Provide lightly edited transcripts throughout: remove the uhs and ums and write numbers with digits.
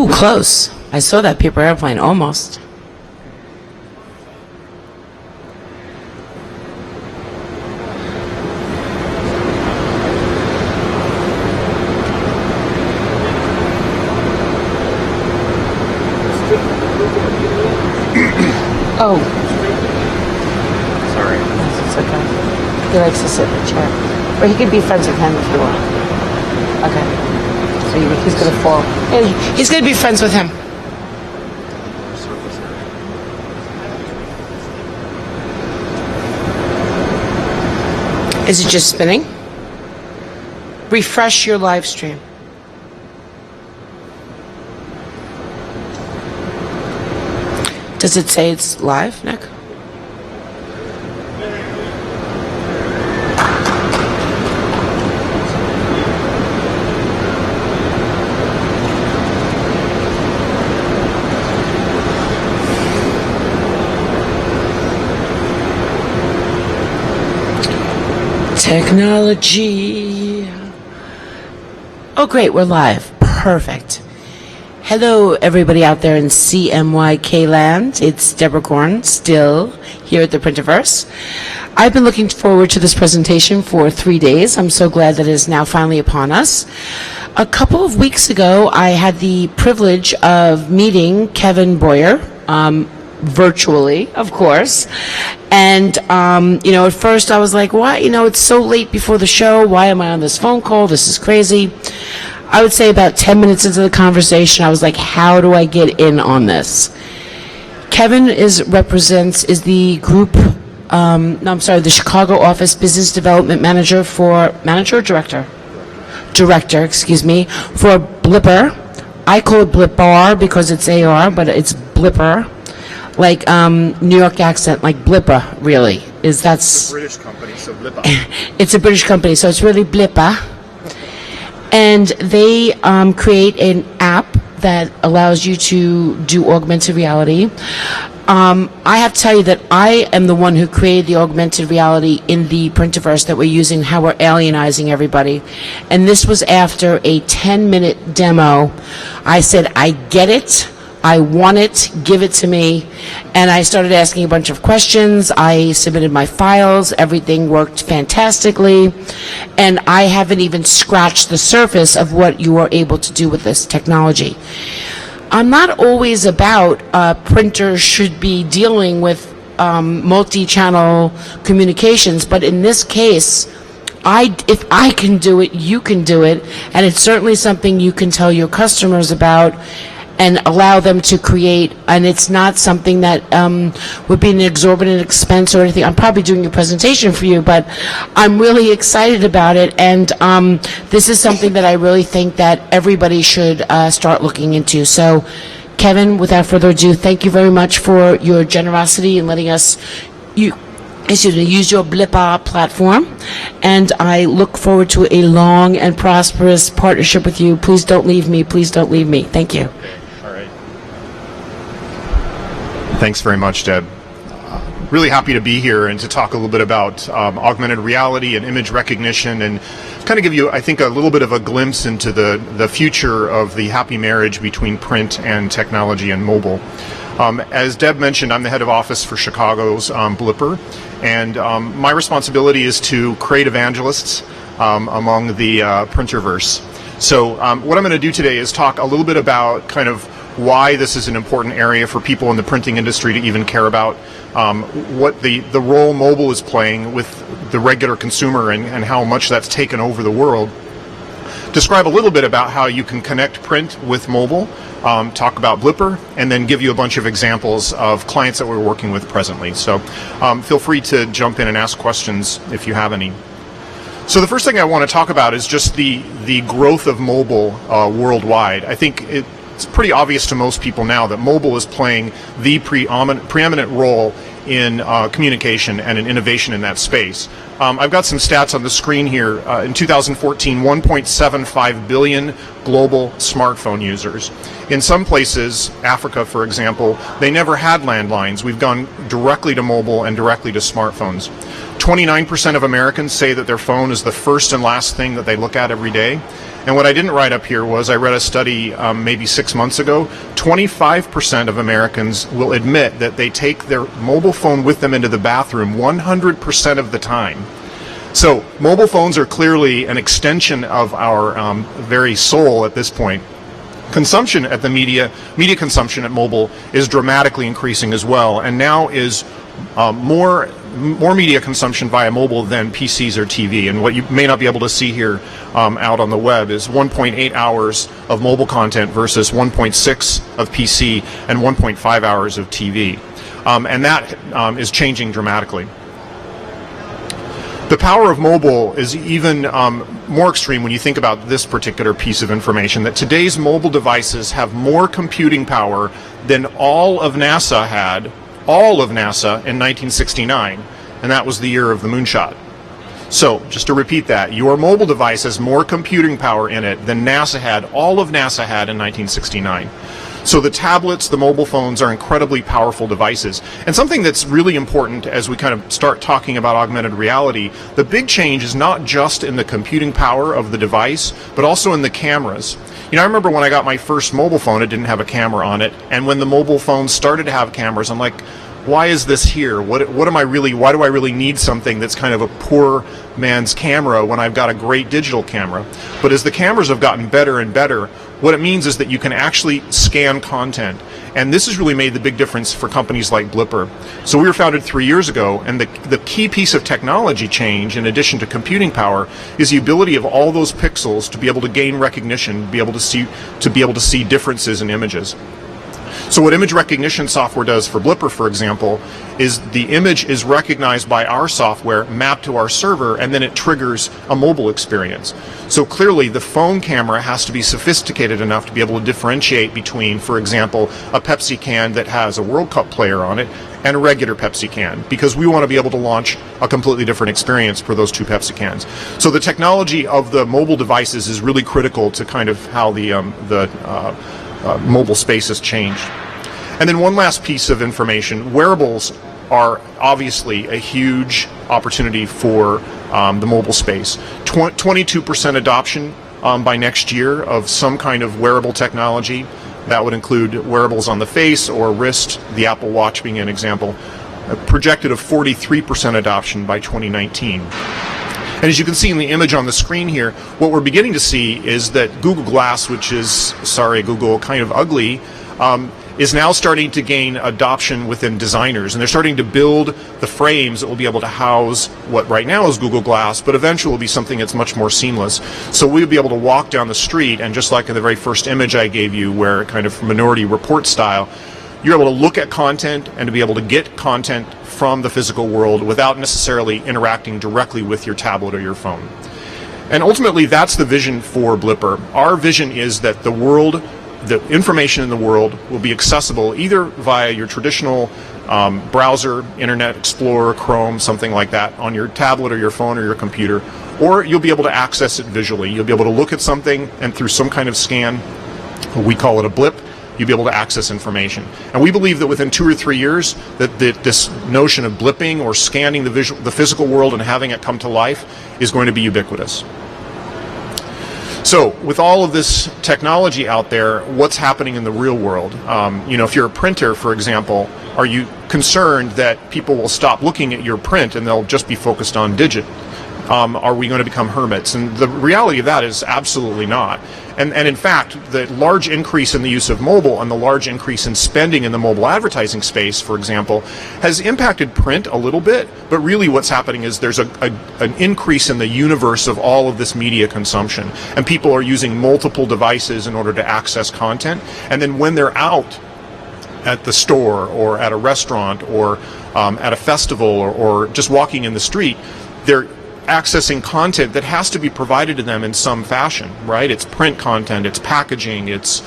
Ooh, close. I saw that paper airplane, almost. Oh. Sorry. It's okay. He likes to sit in the chair. Or he could be friends with him if you want. Okay. So he's going to fall. He's going to be friends with him. Is it just spinning? Refresh your live stream. Does it say it's live, Nick? Technology. Oh, great, we're live. Perfect. Hello, everybody out there in CMYK land. It's Deborah Korn, still here at the Printerverse. I've been looking forward to this presentation for 3 days. I'm so glad that it is now finally upon us. A couple of weeks ago, I had the privilege of meeting Kevin Boyer, virtually, of course. And, at first I was like, why? It's so late before the show. Why am I on this phone call? This is crazy. I would say about 10 minutes into the conversation, I was like, how do I get in on this? Kevin is the group, the Chicago office business development manager or director? Director, for Blippar. I call it Blippar because it's AR, but it's Blippar. Like New York accent, like Blippar, really. It's a British company, so Blippar. It's a British company, so it's really Blippar. And they create an app that allows you to do augmented reality. I have to tell you that I am the one who created the augmented reality in the Printerverse that we're using, how we're alienizing everybody. And this was after a 10-minute demo. I said, I get it. I want it, give it to me. And I started asking a bunch of questions. I submitted my files. Everything worked fantastically. And I haven't even scratched the surface of what you are able to do with this technology. I'm not always about printers should be dealing with multi-channel communications, but in this case, if I can do it, you can do it. And it's certainly something you can tell your customers about and allow them to create, and it's not something that would be an exorbitant expense or anything. I'm probably doing a presentation for you, but I'm really excited about it, and this is something that I really think that everybody should start looking into. So, Kevin, without further ado, thank you very much for your generosity in letting us use your Blippar platform, and I look forward to a long and prosperous partnership with you. Please don't leave me. Please don't leave me. Thank you. Thanks very much, Deb. Really happy to be here and to talk a little bit about augmented reality and image recognition and kind of give you, I think, a little bit of a glimpse into the future of the happy marriage between print and technology and mobile. As Deb mentioned, I'm the head of office for Chicago's Blippar, and my responsibility is to create evangelists among the Printerverse. So what I'm going to do today is talk a little bit about kind of why this is an important area for people in the printing industry to even care about, what the role mobile is playing with the regular consumer and how much that's taken over the world. Describe a little bit about how you can connect print with mobile, talk about Blippar, and then give you a bunch of examples of clients that we're working with presently. So feel free to jump in and ask questions if you have any. So the first thing I want to talk about is just the growth of mobile worldwide. I think it's pretty obvious to most people now that mobile is playing the preeminent role in communication and in innovation in that space. I've got some stats on the screen here. In 2014, 1.75 billion global smartphone users. In some places, Africa, for example, they never had landlines. We've gone directly to mobile and directly to smartphones. 29% of Americans say that their phone is the first and last thing that they look at every day. And what I didn't write up here was I read a study maybe 6 months ago. 25% of Americans will admit that they take their mobile phone with them into the bathroom 100% of the time. So mobile phones are clearly an extension of our very soul at this point. Consumption at the media consumption at mobile is dramatically increasing as well, and now is more media consumption via mobile than PCs or TV. And what you may not be able to see here out on the web is 1.8 hours of mobile content versus 1.6 of PC and 1.5 hours of TV. And that is changing dramatically. The power of mobile is even more extreme when you think about this particular piece of information, that today's mobile devices have more computing power than all of NASA in 1969, and that was the year of the moonshot. So, just to repeat that, your mobile device has more computing power in it than all of NASA had in 1969. So the tablets, the mobile phones are incredibly powerful devices. And something that's really important as we kind of start talking about augmented reality, the big change is not just in the computing power of the device, but also in the cameras. You know, I remember when I got my first mobile phone, it didn't have a camera on it. And when the mobile phones started to have cameras, I'm like, why is this here? Why do I really need something that's kind of a poor man's camera when I've got a great digital camera? But as the cameras have gotten better and better, what it means is that you can actually scan content. And this has really made the big difference for companies like Blippar. So we were founded 3 years ago, and the key piece of technology change, in addition to computing power, is the ability of all those pixels to be able to gain recognition, to be able to see differences in images. So what image recognition software does for Blippar, for example, is the image is recognized by our software, mapped to our server, and then it triggers a mobile experience. So clearly the phone camera has to be sophisticated enough to be able to differentiate between, for example, a Pepsi can that has a World Cup player on it and a regular Pepsi can, because we want to be able to launch a completely different experience for those two Pepsi cans. So the technology of the mobile devices is really critical to kind of how the mobile space has changed. And then one last piece of information, wearables are obviously a huge opportunity for the mobile space. 22% adoption by next year of some kind of wearable technology. That would include wearables on the face or wrist, the Apple Watch being an example. A projected of 43% adoption by 2019. And as you can see in the image on the screen here, what we're beginning to see is that Google Glass, which is, sorry Google, kind of ugly, is now starting to gain adoption within designers. And they're starting to build the frames that will be able to house what right now is Google Glass, but eventually will be something that's much more seamless. So we'll be able to walk down the street, and just like in the very first image I gave you, where kind of Minority Report style, you're able to look at content and to be able to get content from the physical world without necessarily interacting directly with your tablet or your phone. And ultimately, that's the vision for Blippar. Our vision is that the information in the world will be accessible either via your traditional browser, Internet Explorer, Chrome, something like that, on your tablet or your phone or your computer, or you'll be able to access it visually. You'll be able to look at something, and through some kind of scan, we call it a blip, you'll be able to access information. And we believe that within 2 or 3 years, that this notion of blipping or scanning the physical world and having it come to life is going to be ubiquitous. So, with all of this technology out there, what's happening in the real world? If you're a printer, for example, are you concerned that people will stop looking at your print and they'll just be focused on digit? Are we going to become hermits? And the reality of that is absolutely not. And in fact, the large increase in the use of mobile and the large increase in spending in the mobile advertising space, for example, has impacted print a little bit, but really what's happening is there's an increase in the universe of all of this media consumption. And people are using multiple devices in order to access content. And then when they're out at the store or at a restaurant or at a festival or just walking in the street, they're accessing content that has to be provided to them in some fashion, right? It's print content, it's packaging, it's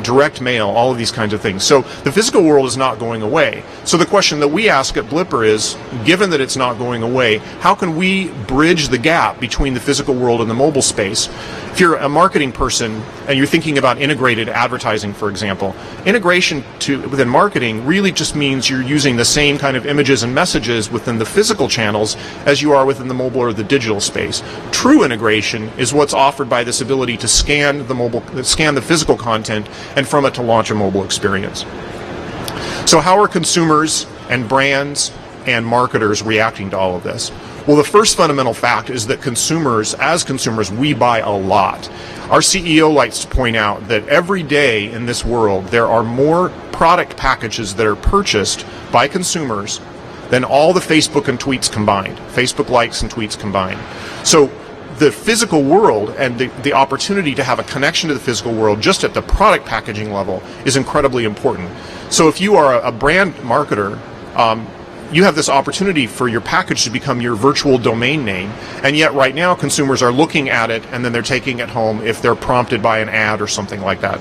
direct mail, all of these kinds of things. So the physical world is not going away. So the question that we ask at Blippar is, given that it's not going away, how can we bridge the gap between the physical world and the mobile space? If you're a marketing person and you're thinking about integrated advertising, for example, integration within marketing really just means you're using the same kind of images and messages within the physical channels as you are within the mobile or the digital space. True integration is what's offered by this ability to scan the physical content and from it to launch a mobile experience. So how are consumers and brands and marketers reacting to all of this? Well, the first fundamental fact is that as consumers, we buy a lot. Our CEO likes to point out that every day in this world, there are more product packages that are purchased by consumers than all the Facebook and tweets combined, Facebook likes and tweets combined. So the physical world and the opportunity to have a connection to the physical world just at the product packaging level is incredibly important. So if you are a brand marketer, you have this opportunity for your package to become your virtual domain name, and yet right now consumers are looking at it and then they're taking it home if they're prompted by an ad or something like that.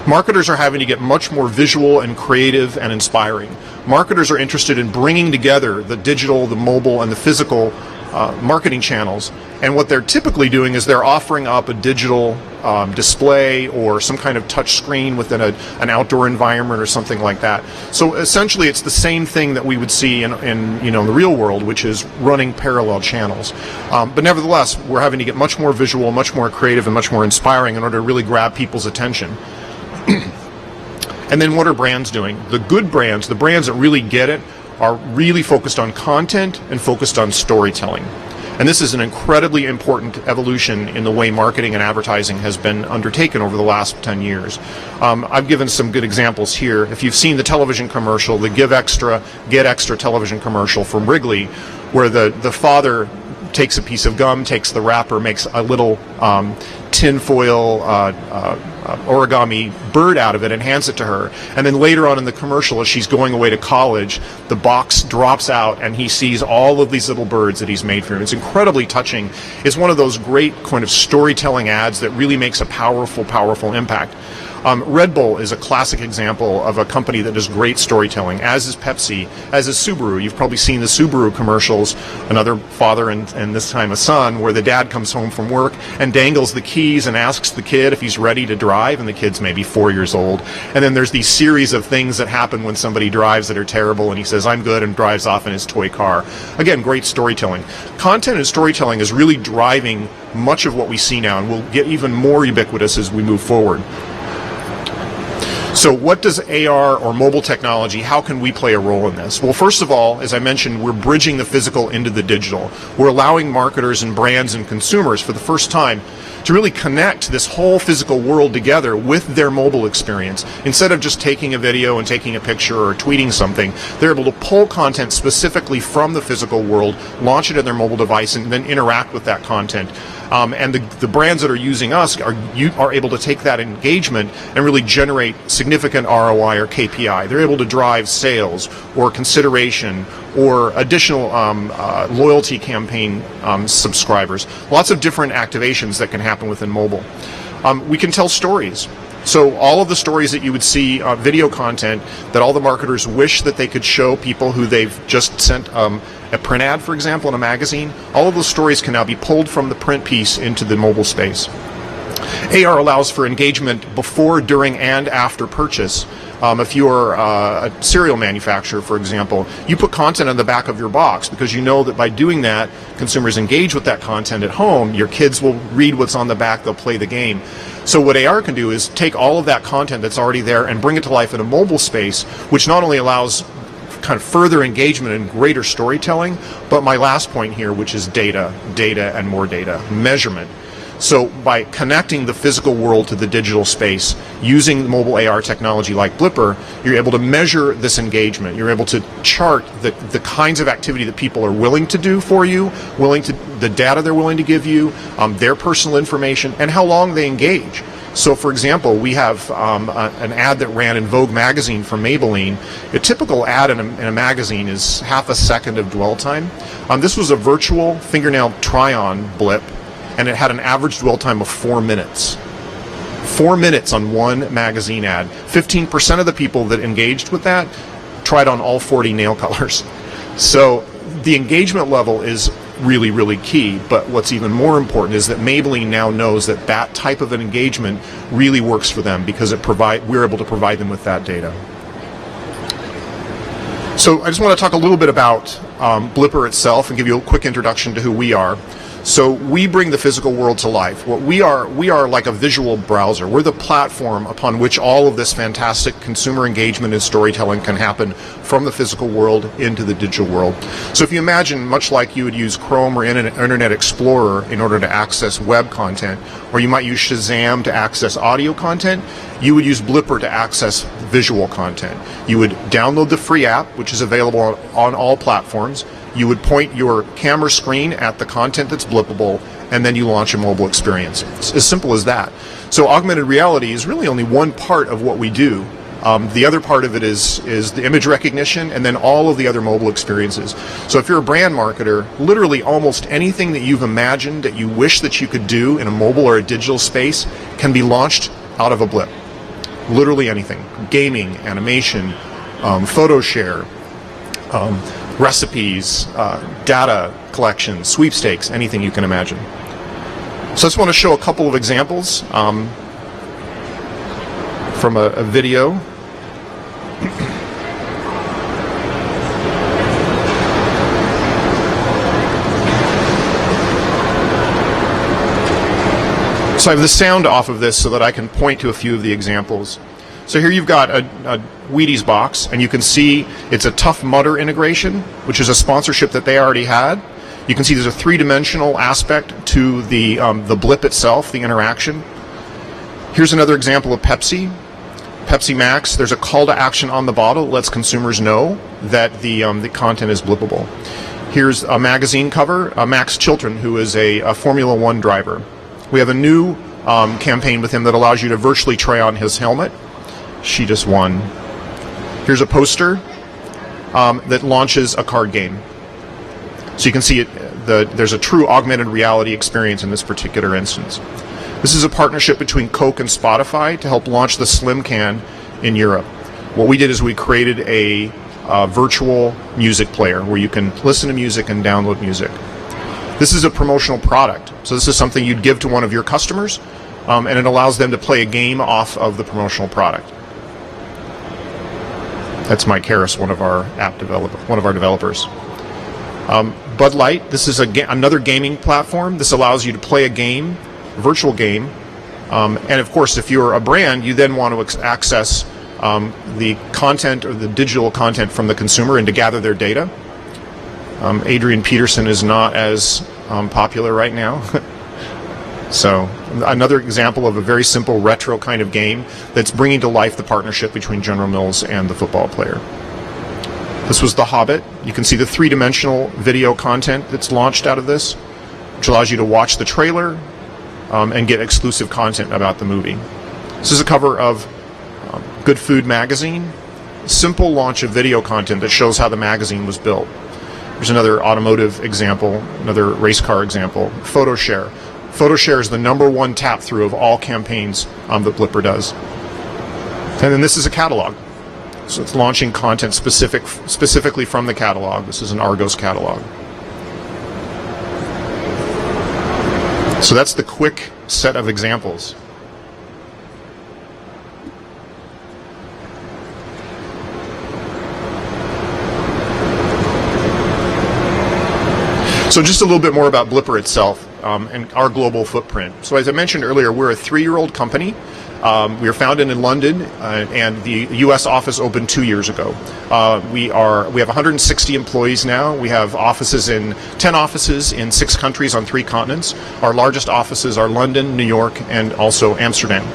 Marketers are having to get much more visual and creative and inspiring. Marketers are interested in bringing together the digital, the mobile, and the physical marketing channels, and what they're typically doing is they're offering up a digital display or some kind of touch screen within an outdoor environment or something like that. So essentially it's the same thing that we would see in the real world, which is running parallel channels. But nevertheless, we're having to get much more visual, much more creative, and much more inspiring in order to really grab people's attention. And then what are brands doing? The good brands, the brands that really get it, are really focused on content and focused on storytelling. And this is an incredibly important evolution in the way marketing and advertising has been undertaken over the last 10 years. I've given some good examples here. If you've seen the television commercial, the Give Extra, Get Extra television commercial from Wrigley, where the father takes a piece of gum, takes the wrapper, makes a little tinfoil origami bird out of it and hands it to her. And then later on in the commercial, as she's going away to college, the box drops out and he sees all of these little birds that he's made for him. It's incredibly touching. It's one of those great kind of storytelling ads that really makes a powerful, powerful impact. Red Bull is a classic example of a company that does great storytelling, as is Pepsi, as is Subaru. You've probably seen the Subaru commercials, another father and this time a son, where the dad comes home from work and dangles the keys and asks the kid if he's ready to drive, and the kid's maybe 4 years old. And then there's these series of things that happen when somebody drives that are terrible, and he says, "I'm good," and drives off in his toy car. Again, great storytelling. Content and storytelling is really driving much of what we see now, and will get even more ubiquitous as we move forward. So what does AR or mobile technology, how can we play a role in this? Well, first of all, as I mentioned, we're bridging the physical into the digital. We're allowing marketers and brands and consumers for the first time to really connect this whole physical world together with their mobile experience. Instead of just taking a video and taking a picture or tweeting something, they're able to pull content specifically from the physical world, launch it in their mobile device, and then interact with that content. And the brands that are using us are able to take that engagement and really generate significant ROI or KPI. They're able to drive sales or consideration or additional loyalty campaign subscribers. Lots of different activations that can happen within mobile. We can tell stories. So all of the stories that you would see, video content that all the marketers wish that they could show people who they've just sent a print ad, for example, in a magazine, all of those stories can now be pulled from the print piece into the mobile space. AR allows for engagement before, during, and after purchase. If you're a cereal manufacturer, for example, you put content on the back of your box because you know that by doing that, consumers engage with that content at home. Your kids will read what's on the back, they'll play the game. So what AR can do is take all of that content that's already there and bring it to life in a mobile space, which not only allows kind of further engagement and greater storytelling, but my last point here, which is data and more data, measurement. So by connecting the physical world to the digital space using mobile AR technology like Blippar, you're able to measure this engagement. You're able to chart the kinds of activity that people are willing to do for you, the data they're willing to give you, their personal information, and how long they engage. So, for example, we have an ad that ran in Vogue magazine from Maybelline. A typical ad in a magazine is half a second of dwell time. This was a virtual fingernail try-on blip, and it had an average dwell time of 4 minutes. 4 minutes on one magazine ad. 15% of the people that engaged with that tried on all 40 nail colors. So the engagement level is really, really key. But what's even more important is that Maybelline now knows that that type of an engagement really works for them because we're able to provide them with that data. So I just want to talk a little bit about Blippar itself and give you a quick introduction to who we are. So we bring the physical world to life. What we are like a visual browser. We're the platform upon which all of this fantastic consumer engagement and storytelling can happen from the physical world into the digital world. So if you imagine, much like you would use Chrome or Internet Explorer in order to access web content, or you might use Shazam to access audio content, you would use Blippar to access visual content. You would download the free app, which is available on all platforms. You would point your camera screen at the content that's blippable, and then you launch a mobile experience. It's as simple as that. So augmented reality is really only one part of what we do. The other part of it is the image recognition and then all of the other mobile experiences. So if you're a brand marketer, literally almost anything that you've imagined that you wish that you could do in a mobile or a digital space can be launched out of a blip. Literally anything. Gaming, animation, photo share, recipes, data collection, sweepstakes, anything you can imagine. So I just want to show a couple of examples from a video. So I have the sound off of this so that I can point to a few of the examples. So here you've got a Wheaties box, and you can see it's a Tough Mudder integration, which is a sponsorship that they already had. You can see there's a three-dimensional aspect to the blip itself, the interaction. Here's another example of Pepsi. Pepsi Max, there's a call to action on the bottle that lets consumers know that the content is blippable. Here's a magazine cover, Max Chilton, who is a Formula One driver. We have a new campaign with him that allows you to virtually try on his helmet. She just won. Here's a poster that launches a card game. So you can see there's a true augmented reality experience in this particular instance. This is a partnership between Coke and Spotify to help launch the Slim Can in Europe. What we did is we created a virtual music player where you can listen to music and download music. This is a promotional product. So this is something you'd give to one of your customers, and it allows them to play a game off of the promotional product. That's Mike Harris, one of our developers. Bud Light, this is another gaming platform. This allows you to play a game, a virtual game, and of course, if you're a brand, you then want to access the content or the digital content from the consumer and to gather their data. Adrian Peterson is not as popular right now. So another example of a very simple retro kind of game that's bringing to life the partnership between General Mills and the football player. This was The Hobbit. You can see the three-dimensional video content that's launched out of this, which allows you to watch the trailer and get exclusive content about the movie. This is a cover of Good Food magazine. Simple launch of video content that shows how the magazine was built. There's another automotive example, another race car example. Photo share. Photo share is the #1 tap through of all campaigns that Blippar does. And then this is a catalog. So it's launching content specifically from the catalog. This is an Argos catalog. So that's the quick set of examples. So just a little bit more about Blippar itself and our global footprint. So as I mentioned earlier, we're a 3-year-old company. We were founded in London, and the U.S. office opened 2 years ago. We have 160 employees now. We have 10 offices in 6 countries on 3 continents. Our largest offices are London, New York, and also Amsterdam.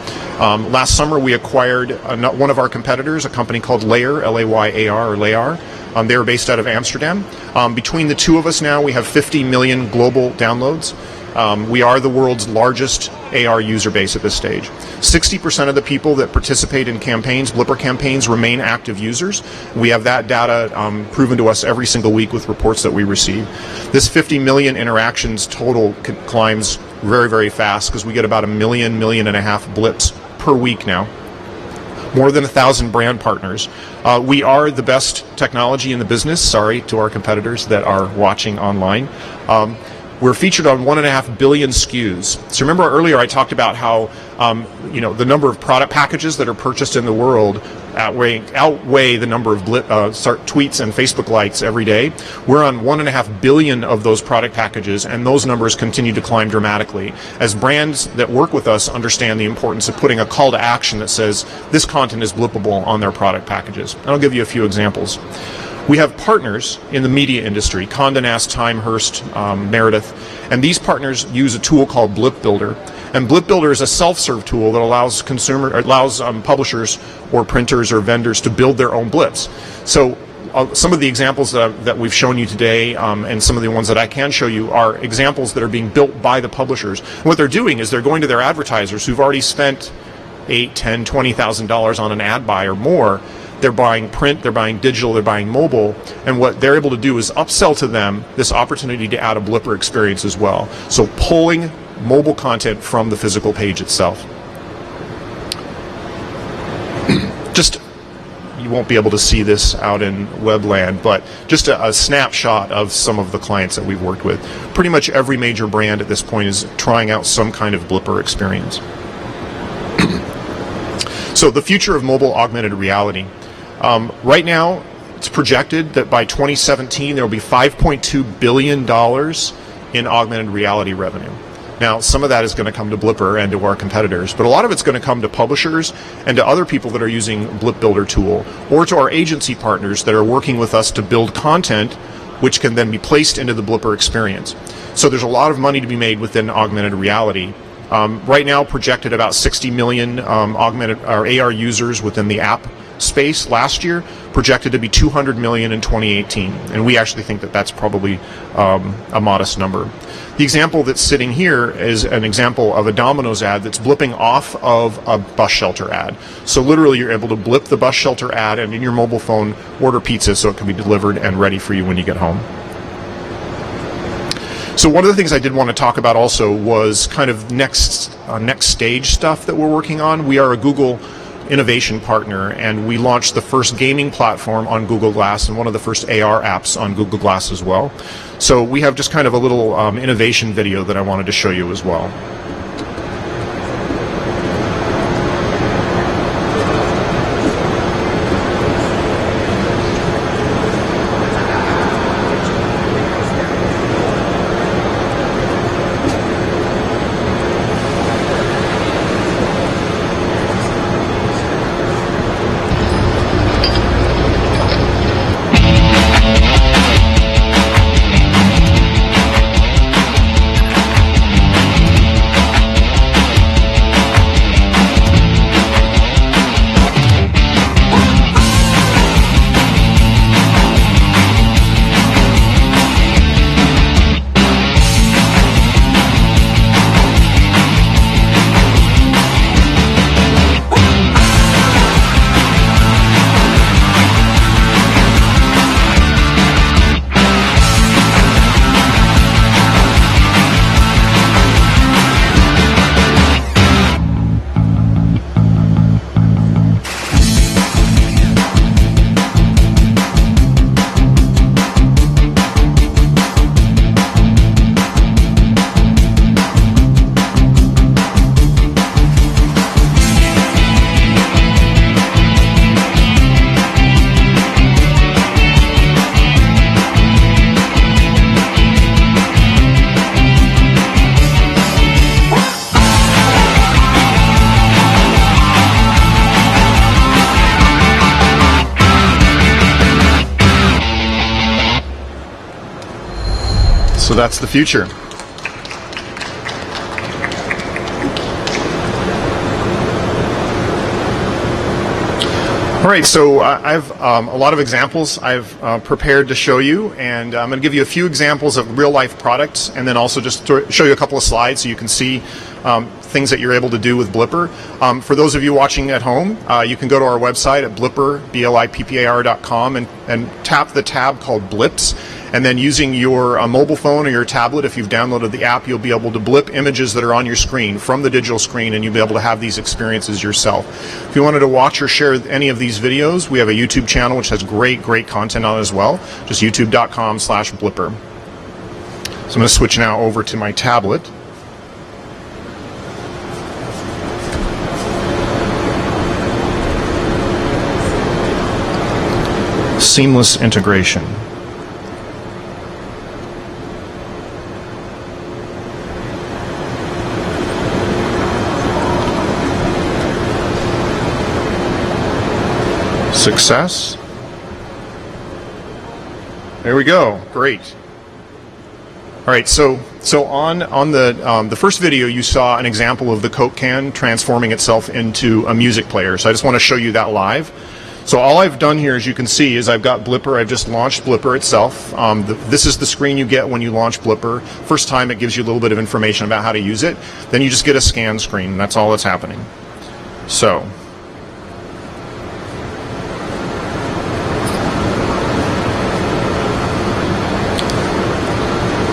Last summer, we acquired one of our competitors, a company called Layar, L-A-Y-A-R, or Layar. They are based out of Amsterdam. Between the two of us now, we have 50 million global downloads. We are the world's largest AR user base at this stage. 60% of the people that participate in campaigns, Blippar campaigns, remain active users. We have that data proven to us every single week with reports that we receive. This 50 million interactions total climbs very, very fast because we get about 1.5 million blips per week now. More than 1,000 brand partners. We are the best technology in the business. Sorry to our competitors that are watching online. We're featured on 1.5 billion SKUs. So remember earlier I talked about how the number of product packages that are purchased in the world outweigh the number of tweets and Facebook likes every day. We're on 1.5 billion of those product packages, and those numbers continue to climb dramatically as brands that work with us understand the importance of putting a call to action that says this content is blippable on their product packages. And I'll give you a few examples. We have partners in the media industry, Condé Nast, Time, Hearst, Meredith, and these partners use a tool called Blip Builder. And Blip Builder is a self-serve tool that allows publishers or printers or vendors to build their own blips. So some of the examples that we've shown you today, and some of the ones that I can show you, are examples that are being built by the publishers. And what they're doing is they're going to their advertisers who've already spent $8,000, $10,000, $20,000 on an ad buy or more. They're buying print, they're buying digital, they're buying mobile, and what they're able to do is upsell to them this opportunity to add a Blippar experience as well. So pulling mobile content from the physical page itself. You won't be able to see this out in webland, but just a snapshot of some of the clients that we've worked with. Pretty much every major brand at this point is trying out some kind of Blippar experience. So the future of mobile augmented reality. Right now, it's projected that by 2017 there will be $5.2 billion in augmented reality revenue. Now, some of that is going to come to Blippar and to our competitors, but a lot of it's going to come to publishers and to other people that are using Blip Builder tool, or to our agency partners that are working with us to build content which can then be placed into the Blippar experience. So there's a lot of money to be made within augmented reality. Right now, projected about 60 million AR users within the app space last year, projected to be 200 million in 2018, and we actually think that that's probably a modest number. The example that's sitting here is an example of a Domino's ad that's blipping off of a bus shelter ad. So literally you're able to blip the bus shelter ad and in your mobile phone order pizza so it can be delivered and ready for you when you get home. So one of the things I did want to talk about also was kind of next stage stuff that we're working on. We are a Google innovation partner, and we launched the first gaming platform on Google Glass and one of the first AR apps on Google Glass as well. So we have just kind of a little innovation video that I wanted to show you as well. So that's the future. All right, so I have a lot of examples I've prepared to show you, and I'm going to give you a few examples of real-life products, and then also just to show you a couple of slides so you can see things that you're able to do with Blippar. For those of you watching at home, you can go to our website at Blippar, BLIPPAR.com, and tap the tab called Blips. And then using your mobile phone or your tablet, if you've downloaded the app, you'll be able to blip images that are on your screen from the digital screen, and you'll be able to have these experiences yourself. If you wanted to watch or share any of these videos, we have a YouTube channel which has great content on it as well. Just youtube.com/Blippar. So I'm going to switch now over to my tablet. Seamless integration. Success. There we go. Great. All right. So on the first video, you saw an example of the Coke can transforming itself into a music player. So I just want to show you that live. So all I've done here, as you can see, is I've got Blippar. I've just launched Blippar itself. This is the screen you get when you launch Blippar. First time, it gives you a little bit of information about how to use it. Then you just get a scan screen. That's all that's happening. So.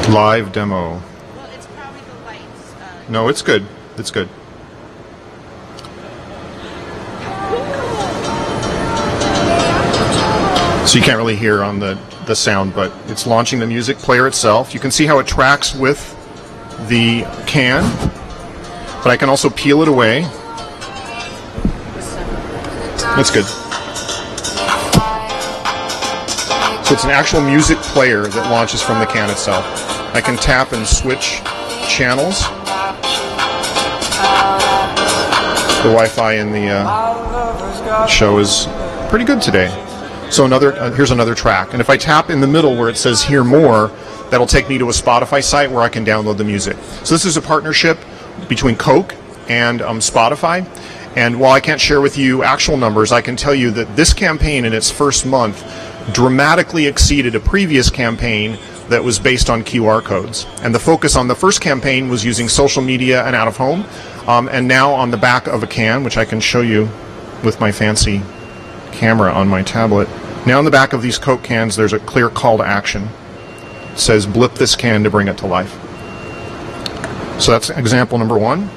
Live demo. Well, it's probably the lights. No, it's good. It's good. So you can't really hear on the sound, but it's launching the music player itself. You can see how it tracks with the can, but I can also peel it away. That's good. So it's an actual music player that launches from the can itself. I can tap and switch channels. The Wi-Fi in the show is pretty good today. So here's another track. And if I tap in the middle where it says hear more, that'll take me to a Spotify site where I can download the music. So this is a partnership between Coke and Spotify. And while I can't share with you actual numbers, I can tell you that this campaign in its first month dramatically exceeded a previous campaign that was based on QR codes. And the focus on the first campaign was using social media and out of home. And now on the back of a can, which I can show you with my fancy camera on my tablet. Now on the back of these Coke cans, there's a clear call to action. It says, blip this can to bring it to life. So that's example number one.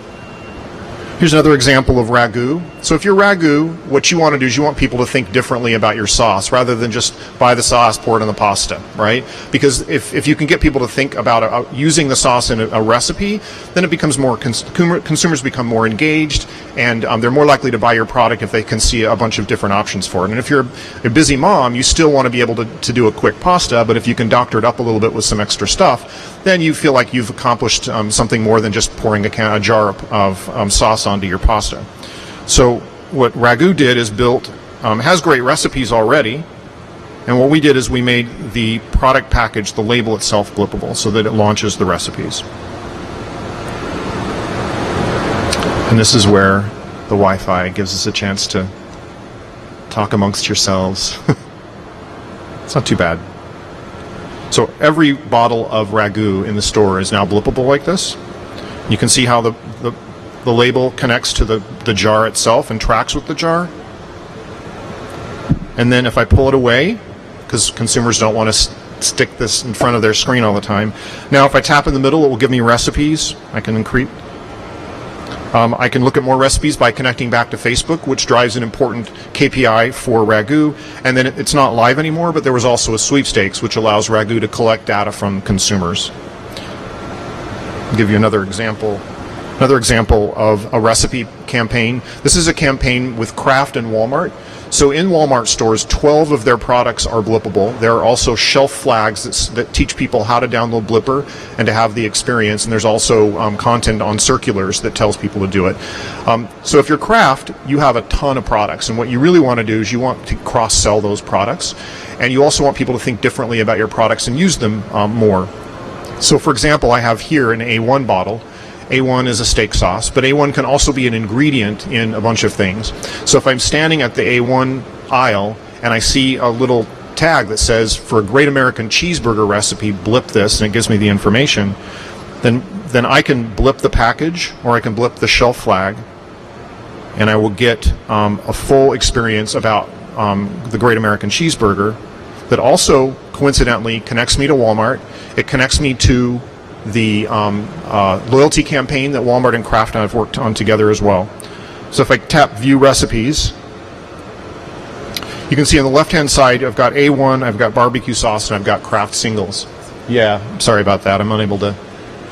Here's another example of ragu. So if you're ragu, what you want to do is you want people to think differently about your sauce rather than just buy the sauce, pour it on the pasta, right? Because if you can get people to think about using the sauce in a recipe, then it becomes more, consumers become more engaged, and they're more likely to buy your product if they can see a bunch of different options for it. And if you're a busy mom, you still want to be able to do a quick pasta, but if you can doctor it up a little bit with some extra stuff, then you feel like you've accomplished something more than just pouring a jar of sauce onto your pasta. So what Ragu did is has great recipes already, and what we did is we made the product package, the label itself, blippable so that it launches the recipes. And this is where the Wi-Fi gives us a chance to talk amongst yourselves. It's not too bad. So every bottle of Ragu in the store is now blippable like this. You can see how the label connects to the jar itself and tracks with the jar. And then if I pull it away, because consumers don't want to stick this in front of their screen all the time. Now if I tap in the middle, it will give me recipes. I can look at more recipes by connecting back to Facebook, which drives an important KPI for Ragu. And then it's not live anymore, but there was also a sweepstakes, which allows Ragu to collect data from consumers. I'll give you another example of a recipe campaign. This is a campaign with Kraft and Walmart. So in Walmart stores, 12 of their products are blippable. There are also shelf flags that teach people how to download Blippar and to have the experience. And there's also content on circulars that tells people to do it. So if you're Kraft, you have a ton of products. And what you really want to do is you want to cross-sell those products. And you also want people to think differently about your products and use them more. So for example, I have here an A1 bottle. A1 is a steak sauce, but A1 can also be an ingredient in a bunch of things. So if I'm standing at the A1 aisle and I see a little tag that says, for a great American cheeseburger recipe, blip this, and it gives me the information, then I can blip the package, or I can blip the shelf flag, and I will get a full experience about the great American cheeseburger that also coincidentally connects me to Walmart. It connects me to the loyalty campaign that Walmart and Kraft and I have worked on together as well. So if I tap View Recipes, you can see on the left-hand side, I've got A1, I've got barbecue sauce, and I've got Kraft singles. Yeah, sorry about that. I'm unable to.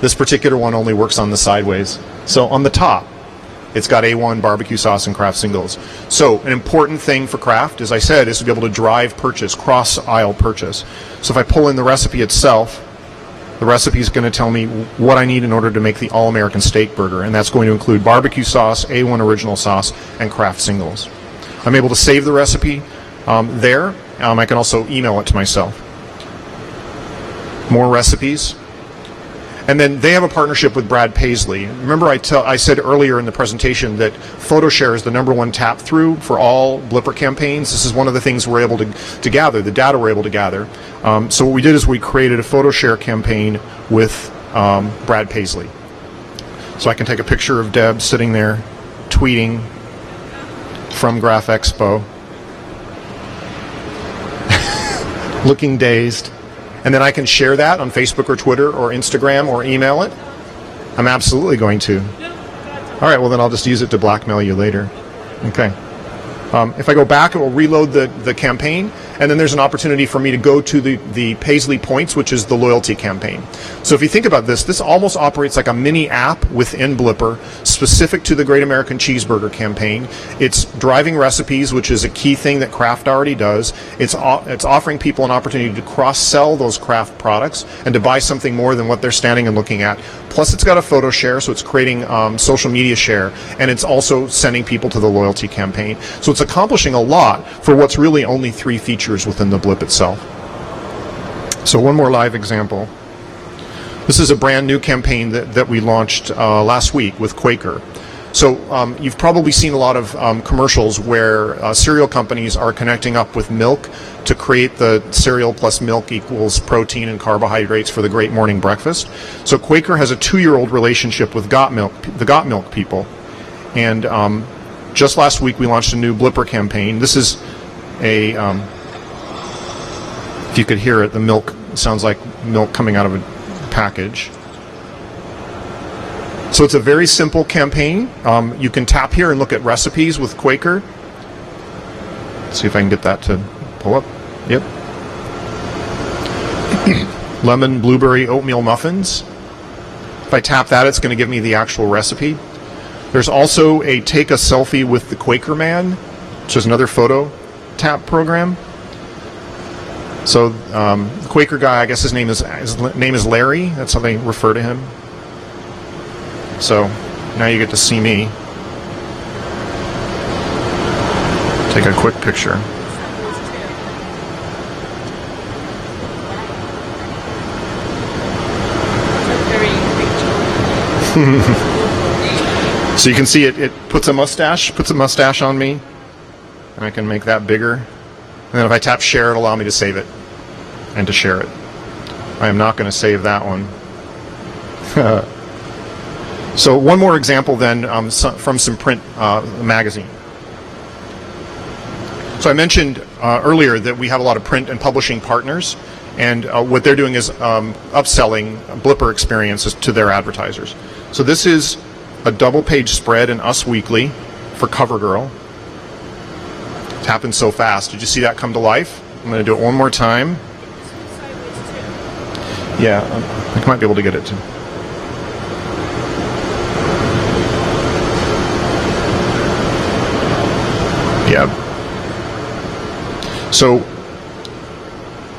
This particular one only works on the sideways. So on the top, it's got A1, barbecue sauce, and Kraft singles. So an important thing for Kraft, as I said, is to be able to drive purchase, cross-aisle purchase. So if I pull in the recipe itself, the recipe is going to tell me what I need in order to make the all-American steak burger, and that's going to include barbecue sauce, A1 original sauce, and Kraft singles. I'm able to save the recipe there. I can also email it to myself. More recipes. And then they have a partnership with Brad Paisley. Remember I said earlier in the presentation that PhotoShare is the #1 tap through for all Blippar campaigns. This is one of the things we're able to gather, the data we're able to gather. So what we did is we created a PhotoShare campaign with Brad Paisley. So I can take a picture of Deb sitting there tweeting from Graph Expo, looking dazed. And then I can share that on Facebook or Twitter or Instagram or email it. I'm absolutely going to. All right, well then I'll just use it to blackmail you later. Okay. If I go back, it will reload the campaign, and then there's an opportunity for me to go to the Paisley Points, which is the loyalty campaign. So if you think about this, this almost operates like a mini app within Blippar, specific to the Great American Cheeseburger campaign. It's driving recipes, which is a key thing that Kraft already does. It's offering people an opportunity to cross-sell those Kraft products and to buy something more than what they're standing and looking at. Plus, it's got a photo share, so it's creating social media share, and it's also sending people to the loyalty campaign. So it's accomplishing a lot for what's really only 3 features within the blip itself. So one more live example. This is a brand new campaign that we launched last week with Quaker. So you've probably seen a lot of commercials where cereal companies are connecting up with milk to create the cereal plus milk equals protein and carbohydrates for the great morning breakfast. So Quaker has a 2-year-old relationship with the Got Milk people. And just last week we launched a new Blippar campaign. This is a, if you could hear it, the milk sounds like milk coming out of a package. So it's a very simple campaign. You can tap here and look at recipes with Quaker. Let's see if I can get that to pull up. Yep. Lemon blueberry oatmeal muffins. If I tap that, it's going to give me the actual recipe. There's also a take a selfie with the Quaker man, which is another photo tap program. So the Quaker guy, I guess his name is Larry. That's how they refer to him. So now you get to see me take a quick picture. So you can see it puts a mustache on me, and I can make that bigger. And then if I tap share, it'll allow me to save it and to share it. I am not going to save that one. So one more example then from some print magazine. So I mentioned earlier that we have a lot of print and publishing partners, and what they're doing is upselling Blippar experiences to their advertisers. So this is a double-page spread in Us Weekly for CoverGirl. It happened so fast. Did you see that come to life? I'm going to do it one more time. Yeah, I might be able to get it to. Yeah. So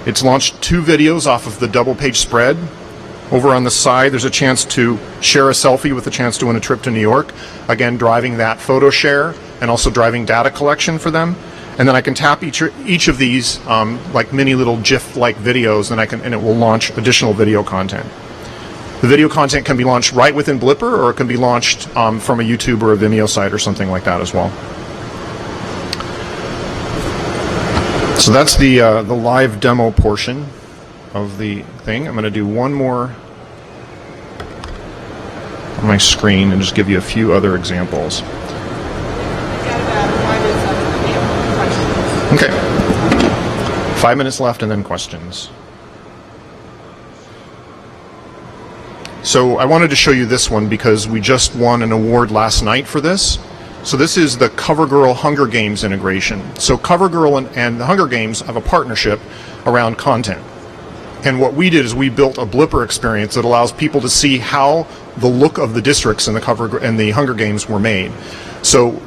it's launched 2 videos off of the double-page spread. Over on the side, there's a chance to share a selfie with a chance to win a trip to New York. Again, driving that photo share and also driving data collection for them. And then I can tap each of these like mini little GIF-like videos, and it will launch additional video content. The video content can be launched right within Blippar, or it can be launched from a YouTube or a Vimeo site or something like that as well. So that's the live demo portion of the thing. I'm going to do one more on my screen and just give you a few other examples. Okay. 5 minutes left and then questions. So I wanted to show you this one because we just won an award last night for this. So this is the CoverGirl Hunger Games integration. So CoverGirl and the Hunger Games have a partnership around content. And what we did is we built a Blippar experience that allows people to see how the look of the districts in the Hunger Games were made. So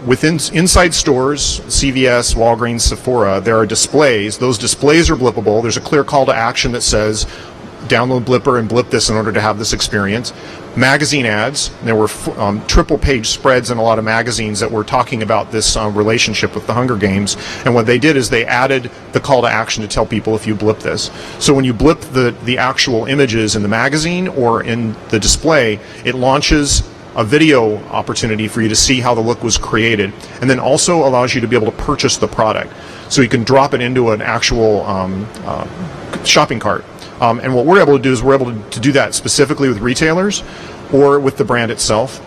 inside stores, CVS, Walgreens, Sephora, there are displays. Those displays are blippable. There's a clear call to action that says, download Blippar and blip this in order to have this experience. Magazine ads. There were triple page spreads in a lot of magazines that were talking about this relationship with the Hunger Games. And what they did is they added the call to action to tell people if you blip this. So when you blip the actual images in the magazine or in the display, it launches a video opportunity for you to see how the look was created, and then also allows you to be able to purchase the product. So you can drop it into an actual shopping cart. And what we're able to do is we're able to do that specifically with retailers or with the brand itself.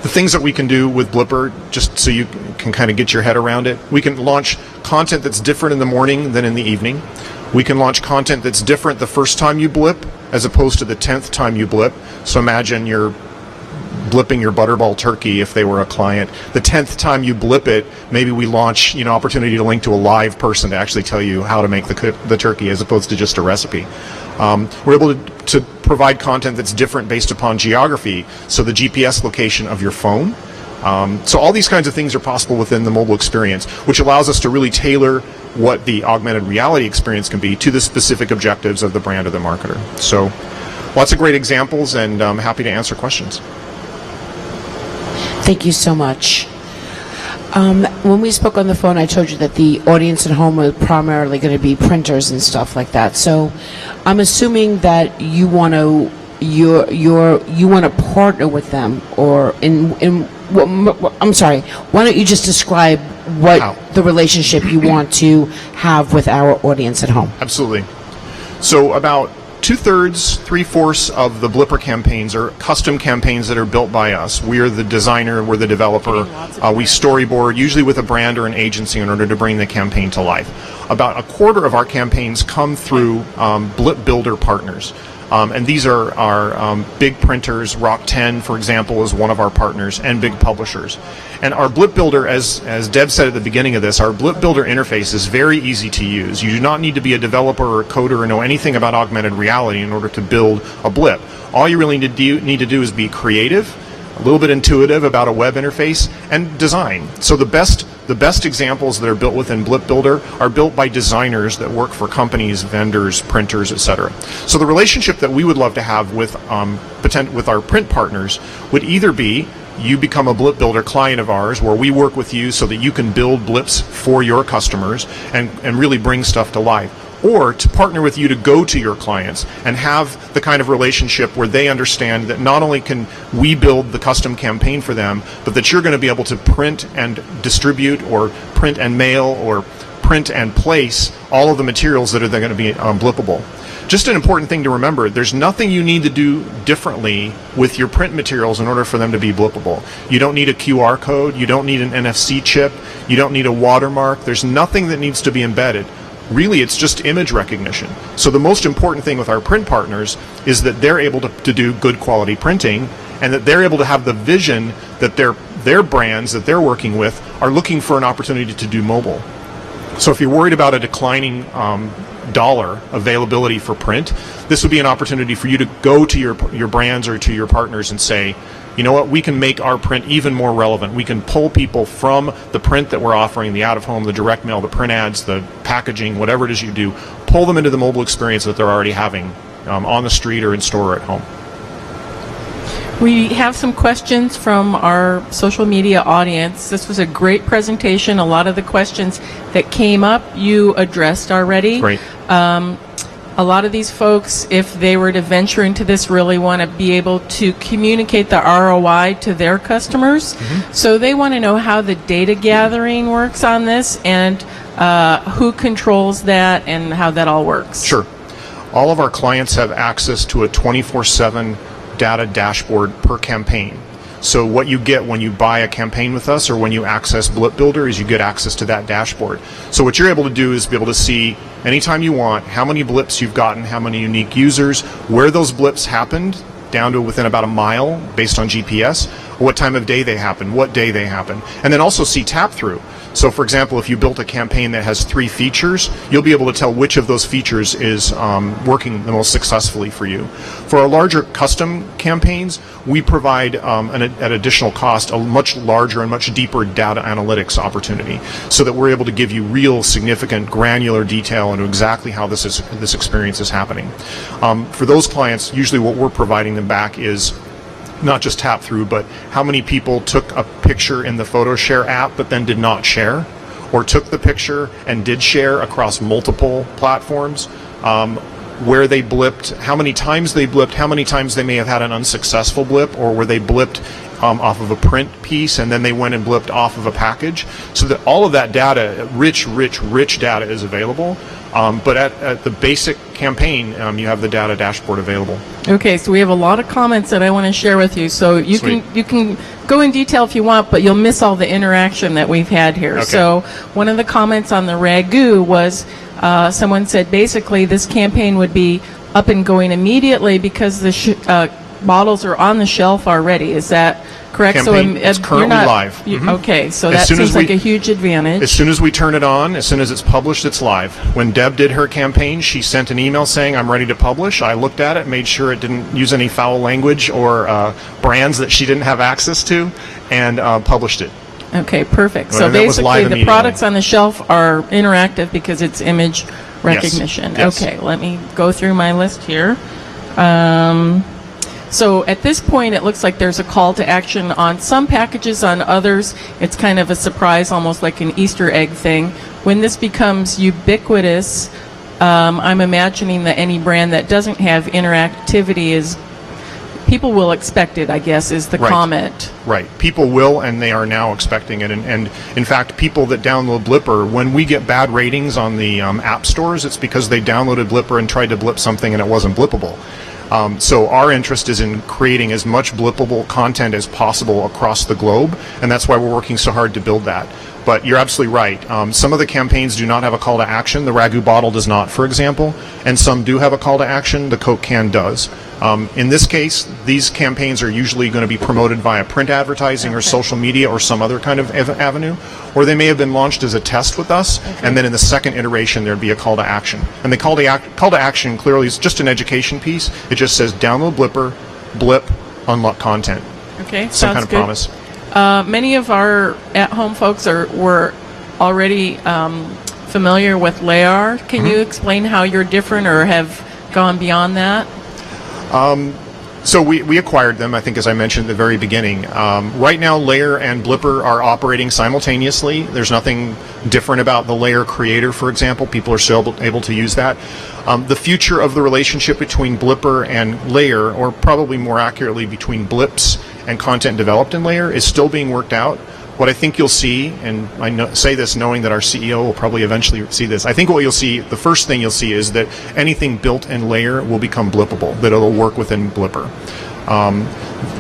The things that we can do with Blippar, just so you can kind of get your head around it, we can launch content that's different in the morning than in the evening. We can launch content that's different the first time you blip as opposed to the 10th time you blip. So imagine you're blipping your Butterball turkey if they were a client. The 10th time you blip it, maybe we launch opportunity to link to a live person to actually tell you how to make the turkey as opposed to just a recipe. We're able to provide content that's different based upon geography, so the GPS location of your phone. So all these kinds of things are possible within the mobile experience, which allows us to really tailor what the augmented reality experience can be to the specific objectives of the brand or the marketer. So lots of great examples, and I'm happy to answer questions. Thank you so much. When we spoke on the phone, I told you that the audience at home was primarily going to be printers and stuff like that. So I'm assuming that you want to partner with them, or I'm sorry. Why don't you just describe what the relationship you want to have with our audience at home? Absolutely. So about 2/3, 3/4 of the Blippar campaigns are custom campaigns that are built by us. We are the designer, we're the developer. We storyboard, usually with a brand or an agency, in order to bring the campaign to life. About 1/4 of our campaigns come through Blip Builder partners. And these are big printers. Rock 10, for example, is one of our partners, and big publishers. And our Blip Builder, as Deb said at the beginning of this, our Blip Builder interface is very easy to use. You do not need to be a developer or a coder or know anything about augmented reality in order to build a blip. All you really need to do is be creative, a little bit intuitive about a web interface, and design. So the best examples that are built within Blip Builder are built by designers that work for companies, vendors, printers, etc. So the relationship that we would love to have with our print partners would either be you become a Blip Builder client of ours, where we work with you so that you can build blips for your customers and really bring stuff to life, or to partner with you to go to your clients and have the kind of relationship where they understand that not only can we build the custom campaign for them, but that you're going to be able to print and distribute, or print and mail, or print and place all of the materials that are going to be blippable. Just an important thing to remember, there's nothing you need to do differently with your print materials in order for them to be blippable. You don't need a QR code, you don't need an NFC chip, you don't need a watermark, there's nothing that needs to be embedded. Really, it's just image recognition. So the most important thing with our print partners is that they're able to do good quality printing, and that they're able to have the vision that their brands that they're working with are looking for an opportunity to do mobile. So if you're worried about a declining dollar availability for print, this would be an opportunity for you to go to your brands or to your partners and say, you know what, we can make our print even more relevant. We can pull people from the print that we're offering, the out-of-home, the direct mail, the print ads, the packaging, whatever it is you do, pull them into the mobile experience that they're already having on the street or in store or at home. We have some questions from our social media audience. This was a great presentation. A lot of the questions that came up you addressed already. Great. a lot of these folks, if they were to venture into this, really want to be able to communicate the ROI to their customers. So they want to know how the data gathering works on this and who controls that and how that all works. Sure. All of our clients have access to a 24/7 data dashboard per campaign. So what you get when you buy a campaign with us or when you access Blip Builder is you get access to that dashboard. So what you're able to do is be able to see anytime you want how many blips you've gotten, how many unique users, where those blips happened, down to within about a mile based on GPS, what time of day they happen, what day they happen, and then also see tap through. So for example, if you built a campaign that has 3 features, you'll be able to tell which of those features is working the most successfully for you. For our larger custom campaigns, we provide at additional cost a much larger and much deeper data analytics opportunity so that we're able to give you real significant granular detail into exactly how this experience is happening. For those clients, usually what we're providing them back is not just tap through, but how many people took a picture in the photo share app but then did not share, or took the picture and did share across multiple platforms, where they blipped, how many times they blipped, how many times they may have had an unsuccessful blip, or where they blipped off of a print piece and then they went and blipped off of a package, so that all of that data, rich data is available. But at the basic campaign, you have the data dashboard available. Okay, so we have a lot of comments that I want to share with you. So you can go in detail if you want, but you'll miss all the interaction that we've had here. Okay. So one of the comments on the Ragu was someone said basically this campaign would be up and going immediately because the bottles are on the shelf already. Is that correct? Campaign is currently live. Okay, so that seems like a huge advantage. As soon as we turn it on, as soon as it's published, it's live. When Deb did her campaign, she sent an email saying, I'm ready to publish. I looked at it, made sure it didn't use any foul language or brands that she didn't have access to, and published it. Okay, perfect. Well, So and that was live basically the immediately. products on the shelf are interactive because it's image recognition. Yes. Okay, let me go through my list here. So at this point, it looks like there's a call to action on some packages. On others, it's kind of a surprise, almost like an Easter egg thing. When this becomes ubiquitous, I'm imagining that any brand that doesn't have interactivity is, people will expect it, I guess, is the comment. Right. People will, and they are now expecting it. And in fact, people that download Blippar, when we get bad ratings on the app stores, it's because they downloaded Blippar and tried to blip something and it wasn't blippable. So our interest is in creating as much blippable content as possible across the globe, and that's why we're working so hard to build that. But you're absolutely right. Some of the campaigns do not have a call to action. The Ragu bottle does not, for example, and some do have a call to action. The Coke can does. In this case, these campaigns are usually going to be promoted via print advertising or social media or some other kind of avenue, or they may have been launched as a test with us, and then in the second iteration there'd be a call to action. And the call to action clearly is just an education piece. It just says download Blippar, blip, unlock content. Okay, Some sounds kind of good. promise. Many of our at-home folks were already familiar with Blippar. Can you explain how you're different or have gone beyond that? So we acquired them, I think, as I mentioned at the very beginning. Right now, Layer and Blippar are operating simultaneously. There's nothing different about the Layer creator, for example. People are still able to use that. The future of the relationship between Blippar and Layer, or probably more accurately between blips and content developed in Layer, is still being worked out. What I think you'll see, and I say this knowing that our CEO will probably eventually see this, I think what you'll see, the first thing you'll see is that anything built in Layer will become blippable, that it'll work within Blippar.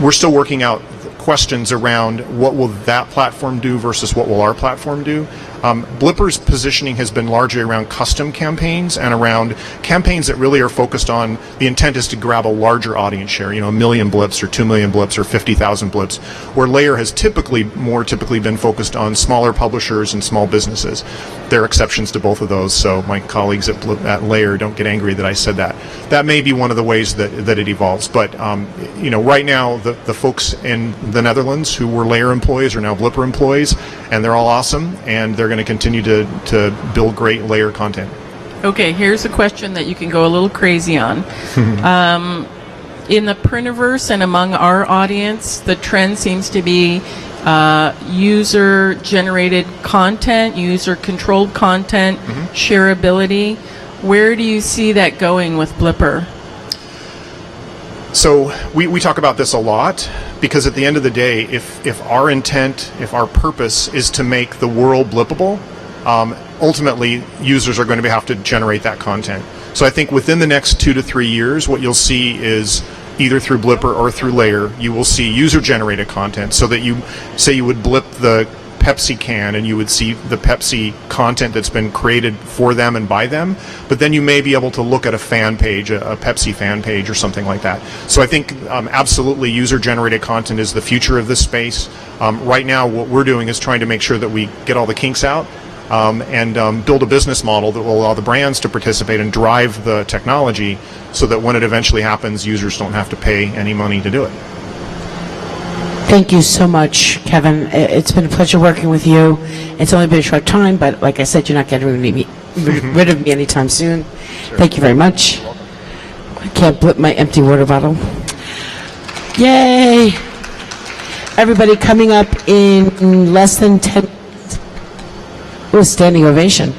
We're still working out questions around what will that platform do versus what will our platform do. Blippar's positioning has been largely around custom campaigns and around campaigns that really are focused on, the intent is to grab a larger audience share, 1 million blips or 2 million blips or 50,000 blips, where Layer has typically been focused on smaller publishers and small businesses. There are exceptions to both of those, so my colleagues at Layer don't get angry that I said that. That may be one of the ways that it evolves, but right now the folks in the Netherlands who were Layer employees are now Blippar employees, and they're all awesome, and they're going to continue to build great Layer content. Okay, here's a question that you can go a little crazy on. In the printerverse and among our audience, the trend seems to be user-generated content, user-controlled content, shareability. Where do you see that going with Blippar? So we talk about this a lot because at the end of the day, if our intent, if our purpose is to make the world blippable, ultimately users are going to have to generate that content. So I think within the next 2 to 3 years, what you'll see is either through Blippar or through Layer, you will see user-generated content, so that you say you would blip the Pepsi can and you would see the Pepsi content that's been created for them and by them, but then you may be able to look at a fan page, a Pepsi fan page or something like that. So I think absolutely user-generated content is the future of this space. Right now what we're doing is trying to make sure that we get all the kinks out and build a business model that will allow the brands to participate and drive the technology so that when it eventually happens, users don't have to pay any money to do it. Thank you so much, Kevin. It's been a pleasure working with you. It's only been a short time, but like I said, you're not getting rid of me anytime soon. Sure. Thank you very much. I can't blip my empty water bottle. Yay! Everybody coming up in less than 10 minutes. Oh, standing ovation.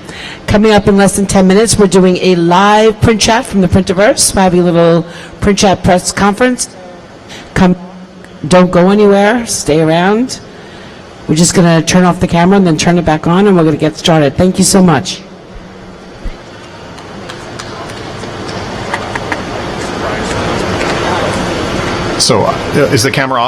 Coming up in less than 10 minutes, we're doing a live print chat from the Printerverse. We'll have a little print chat press conference. Don't go anywhere. Stay around. We're just going to turn off the camera and then turn it back on, and we're going to get started. Thank you so much. So is the camera off?